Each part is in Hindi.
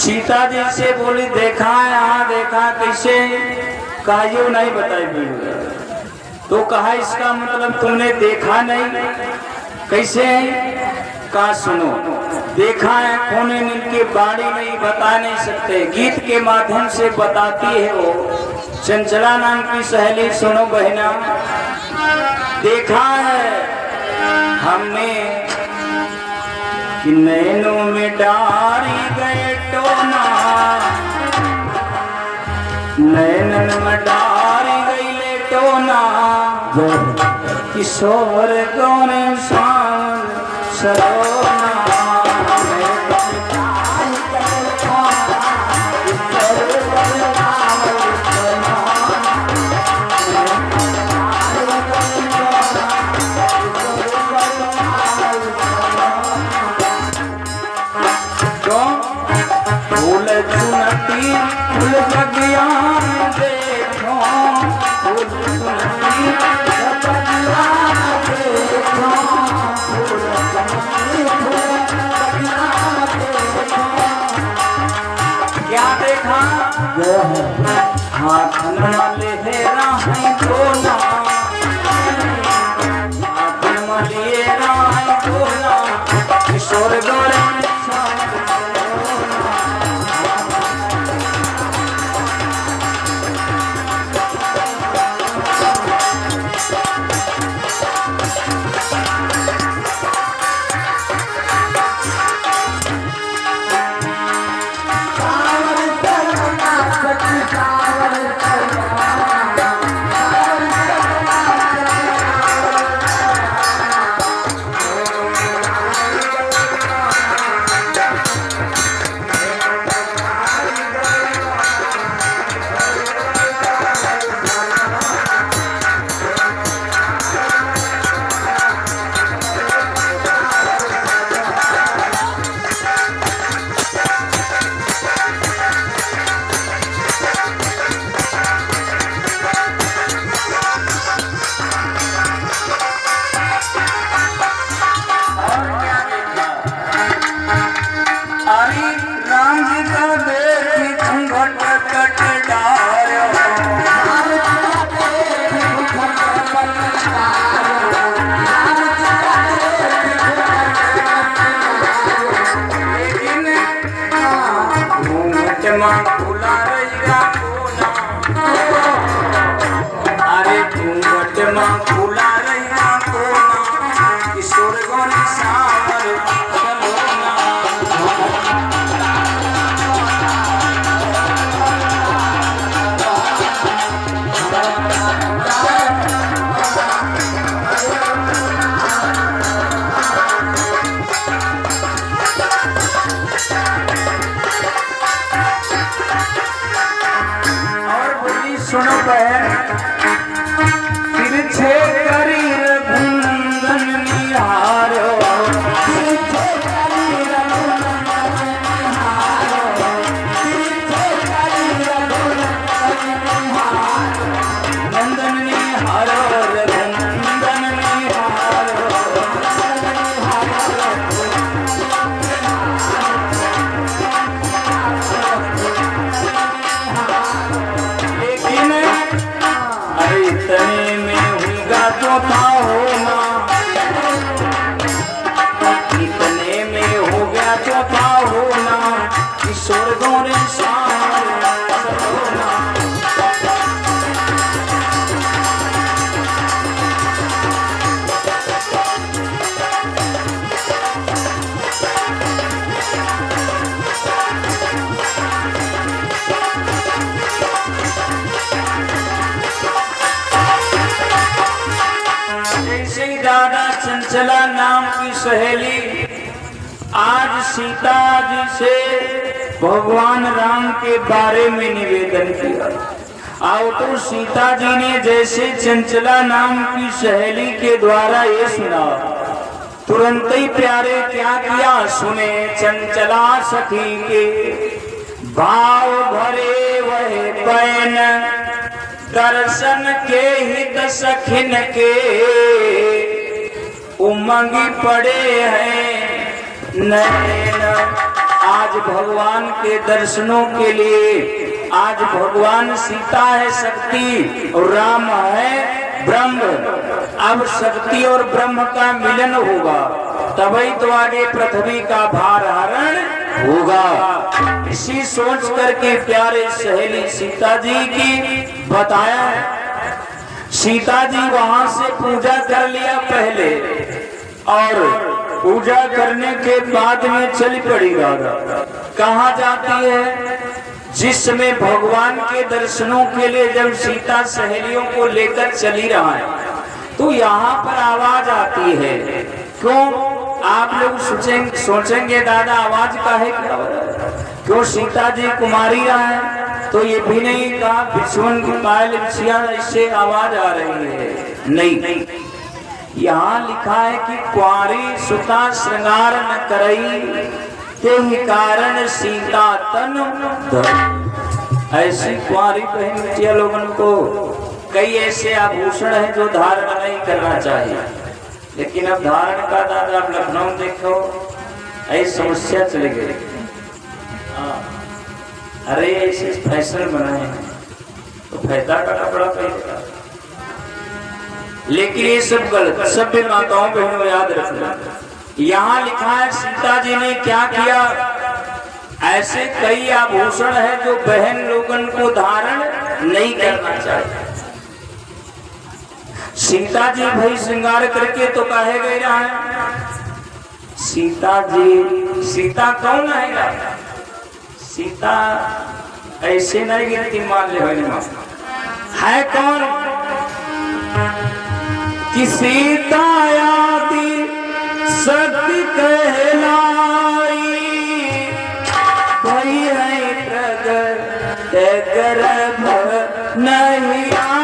सीता जी से बोली देखा यहाँ देखा कैसे, कायो नहीं बताई बिल्कुल। तो कहा इसका मतलब तुमने देखा नहीं, कैसे है? कहा सुनो, देखा है कोने मिलके बाड़ी नहीं बता नहीं सकते, गीत के माध्यम से बताती है वो चंचला नाम की सहेली। सुनो बहना, देखा है हमने कि नैनों में डारी गए टोना, नैनन में डारी गई ले टोना, किशोर गौन शाम सरोना। फूल बगियान देखो, फूल सुनती बगियान देखो, फूल बगियान देखो। क्या देखा? हाथ में लेहरा है दोना, हाथ में लेहरा है दोना, किशोर गोरे चंचला नाम की सहेली आज सीता जी से भगवान राम के बारे में निवेदन किया। आओ तो सीता जी ने जैसे चंचला नाम की सहेली के द्वारा ये सुना, तुरंत ही प्यारे क्या किया सुने चंचला सखी के भाव भरे वह पैन, दर्शन के हित सखिन के उमंगी पड़े हैं नैन। आज भगवान के दर्शनों के लिए, आज भगवान सीता है शक्ति और राम है ब्रह्म। अब शक्ति और ब्रह्म का मिलन होगा, तभी तो आगे पृथ्वी का भार हरण होगा। इसी सोच करके प्यारे सहेली सीता जी की बताया है। सीता जी वहां से पूजा कर लिया पहले, और पूजा करने के बाद में चली पड़ी राधा। कहाँ जाती है? जिस समय भगवान के दर्शनों के लिए जब सीता सहेलियों को लेकर चली रहा है, तो यहाँ पर आवाज आती है। क्यों? आप लोग सोचेंगे दादा आवाज काहे की? क्यों सीता जी कुमारी है? तो ये भी नहीं कहा विश्वन की पायल इससे आवाज आ रही है, नहीं। यहाँ लिखा है कि कुंवारी सुता श्रृंगार न करई, तेहि कारण सीता तन धर। ऐसी कुंवारी बहन बिटिया लोगन को कई ऐसे आभूषण हैं जो धारण नहीं करना चाहिए, लेकिन अब धारण का दादा आप लखनऊ देखो, ऐसी समस्या चली गई। अरे ऐसे फैशन बनाए हैं तो फैदा का कपड़ा पहनेगा, लेकिन ये सब गलत। सभ्य माताओं बहनों याद रखना, यहाँ लिखा है सीता जी ने क्या किया। ऐसे कई आभूषण है जो बहन लोगन को धारण नहीं करना चाहिए। सीता जी भाई श्रृंगार करके तो कहे गए है। सीता जी, सीता कौन है? सीता ऐसे नहीं गिनती मान ले है कौन? कि सीता आदि शक्ति कहलाई, वही है प्रगट गर्भ नहीं आई।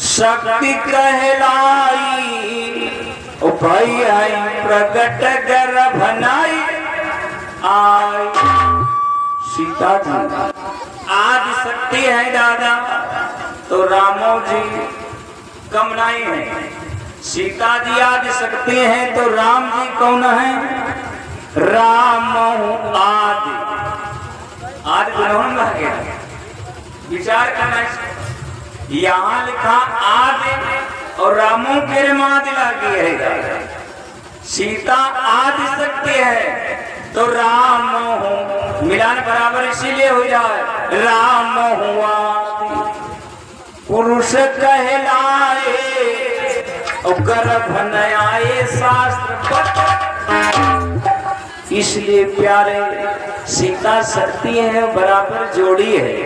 शक्ति कहलाई, भाई आई प्रगट गर्भ नाई आई। सीता जी आदि शक्ति है दादा, तो रामो जी कम नहीं है। सीता जी आदि शक्ति है तो राम जी कौन है? राम आदि। आदि गुणवन रह गया, विचार करना। यहाँ लिखा आदि और रामों के मादि लगी है। सीता आदि शक्ति है तो राम हो, मिलान बराबर इसीलिए हो जाए। राम हुआ पुरुष कहलाए और गर्भ न आए शास्त्र। इसलिए प्यारे सीता शक्ति है बराबर जोड़ी है,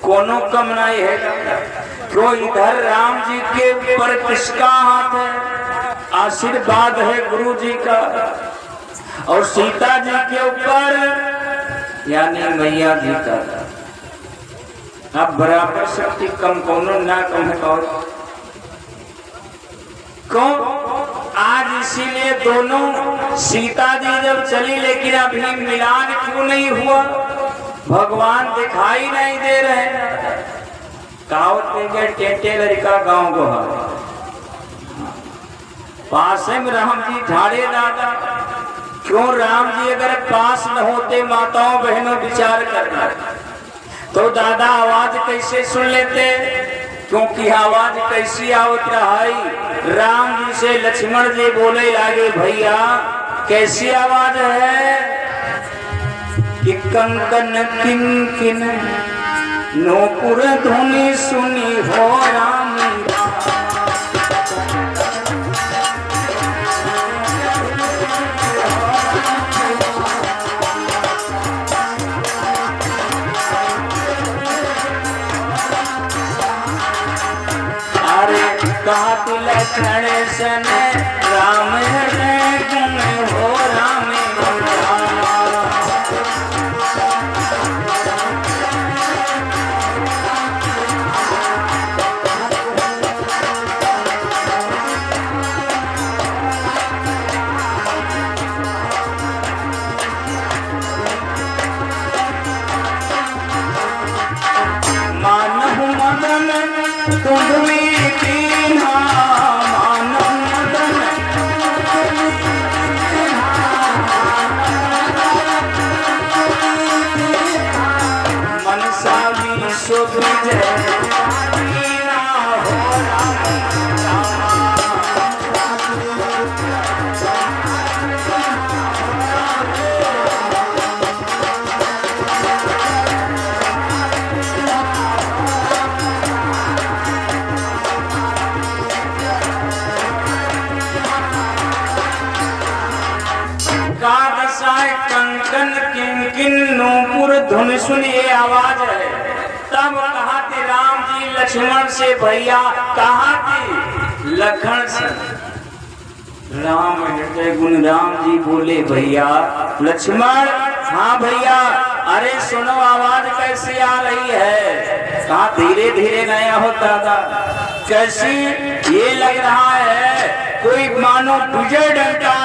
कोनो कम नहीं है। क्यों? इधर राम जी के ऊपर किसका हाथ है? आशीर्वाद है गुरु जी का, और सीता जी के ऊपर यानी मैया जी का। अब बराबर शक्ति कम कोनो ना कम है कौन? आज इसीलिए दोनों सीता जी जब चली, लेकिन अभी मिलान क्यों नहीं हुआ? भगवान दिखाई नहीं दे रहे हैं। कहावत के टेंटे लड़का गांव को पास में राम जी ठाड़े दादा। क्यों राम जी अगर पास न होते माताओं बहनों विचार करना तो दादा आवाज कैसे सुन लेते? क्योंकि आवाज कैसी आवत रही। राम जी से लक्ष्मण जी बोले लागे भैया कैसी आवाज है कि कंकन किन नूपुर धुनी सुनी हो राम। कहत लक्षण सन राम गुण हो राम। मानहु मदन तुम्हें कंकन किन नूपुर धुन सुनिए आवाज है। तब कहा थे राम जी लक्ष्मण से भैया कहा थी लखन से राम हृदय गुण। राम जी बोले भैया लक्ष्मण हाँ भैया अरे सुनो आवाज कैसी आ रही है। कहा धीरे धीरे नया होता था कैसी ये लग रहा है कोई मानो विजय डंडा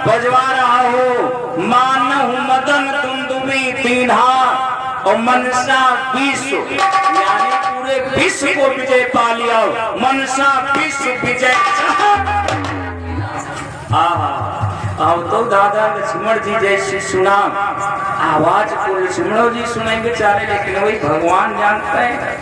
बजवा रहा हो। मानहु मदन तुंदुबी तीन्हा और मनसा विश्व यानी पूरे विश्व को विजय पा लिया। मनसा विश्व विजय। अब तो दादा लक्ष्मण जी जैसी सुना आवाज को लक्ष्मण जी सुनाएंगे चाहे लेकिन वही भगवान जानते हैं।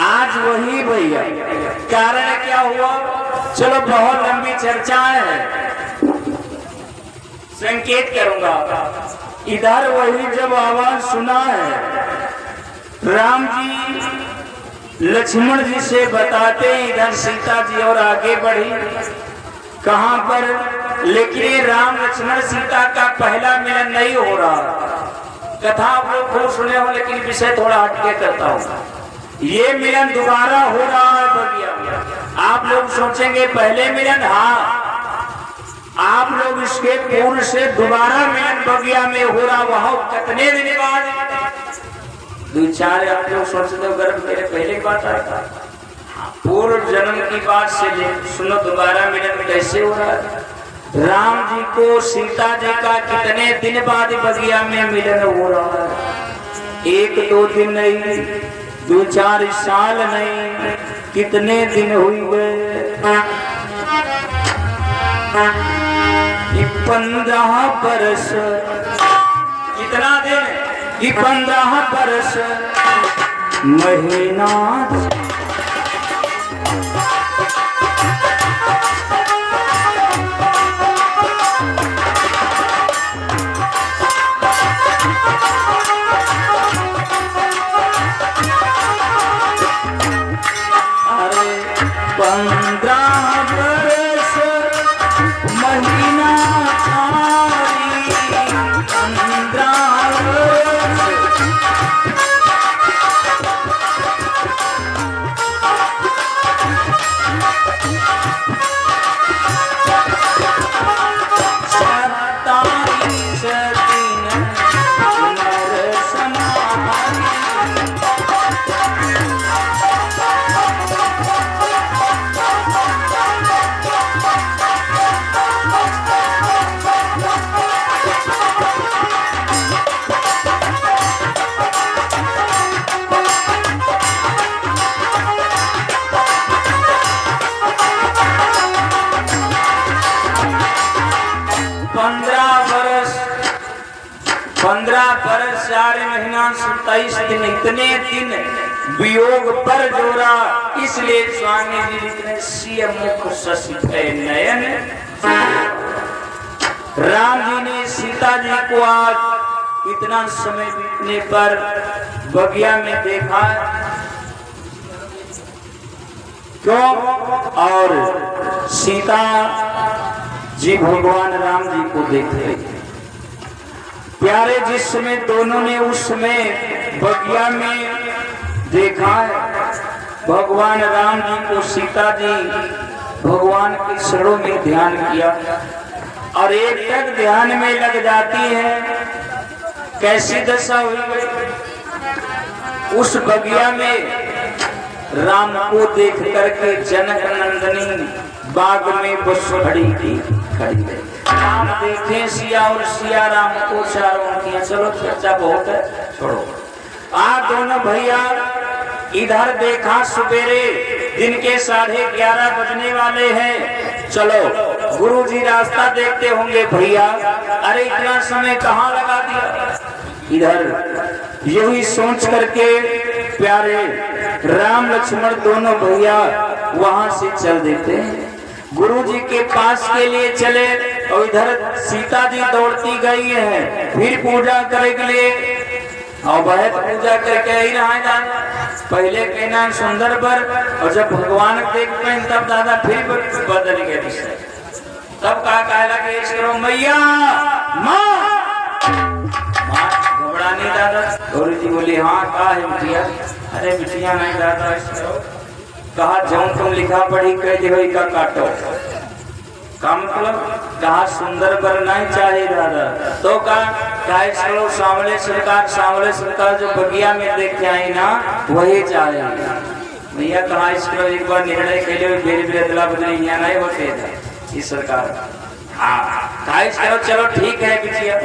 आज वही भैया कारण क्या हुआ चलो बहुत लंबी चर्चाएं है संकेत करूंगा। इधर वही जब आवाज सुना है राम जी लक्ष्मण जी से बताते इधर सीता जी और आगे बढ़ी कहां पर। लेकिन राम लक्ष्मण सीता का पहला मिलन नहीं हो रहा। कथा आप लोग खूब सुने हो लेकिन विषय थोड़ा हटके करता हूं। ये मिलन दोबारा हो रहा है बगिया। आप लोग सोचेंगे पहले मिलन हाँ आप लोग इसके पूर्व से दोबारा मिलन बगिया में हो रहा। वहां कितने दिन बाद दो चार आप लोग सोचते हो गर्भ मेरे पहले की बात आता पूर्व जन्म की बात से सुनो दोबारा मिलन कैसे हो रहा है। राम जी को सीता जी का कितने दिन बाद बगिया में मिलन हो रहा है। एक दो दिन नहीं दो चार साल नहीं कितने दिन हुए 15 बरस। कितना दिन 15 बरस महीना। अरे 15 बरस महीना 15 बरस 15 बरस 4 महीना 27 दिन इतने दिन वियोग पर जोरा, इसलिए स्वामी जी लिखने सिय मुख शशि भय नयन। राम जी ने सीता जी को आज इतना समय बीतने पर बगिया में देखा, क्यों? और सीता जी भगवान राम जी को देख रही थे। प्यारे जिस समय दोनों ने उस समय बगिया में देखा है, भगवान राम जी को सीता जी भगवान के शरणों में ध्यान किया और एक तक ध्यान में लग जाती है। कैसी दशा हुई? उस बगिया में राम को देख करके जनक नंदनी बाग में बस खड़ी थी। राम देखे सिया और सिया राम को चारों किया। चलो चर्चा बहुत है, छोड़ो। दोनों भैया इधर देखा, सवेरे दिन के 11:30 बजने वाले हैं। चलो गुरुजी रास्ता देखते होंगे भैया, अरे इतना समय कहाँ लगा दिया इधर। यही सोच करके प्यारे राम लक्ष्मण दोनों भैया वहां से चल देते हैं। गुरुजी के पास के लिए चले और इधर सीता जी दौड़ती गई है फिर पूजा करे के लिए। और वह पूजा करके ही रहा जाना, पहले कहना सुंदर पर, और जब भगवान देख पाए तब दादा फिर बदल गया विषय। तब कहा लगे करो मैया माँ घबरानी दादा। गुरु जी बोले हाँ कहा है बिटिया? अरे बिटिया नहीं दादा, कहा जो तुम लिखा पढ़ी कह दे का काटो का मतलब? कहा सुंदर पर नहीं चाहिए दादा। तो कहा सांवले सरकार जो बगिया में देख के आई ना वही चाहे भैया। कहा इसको एक बार निर्णय के लिए बेर अदला बदली नहीं होते इस सरकार। हाँ कहा चलो ठीक है बिटिया।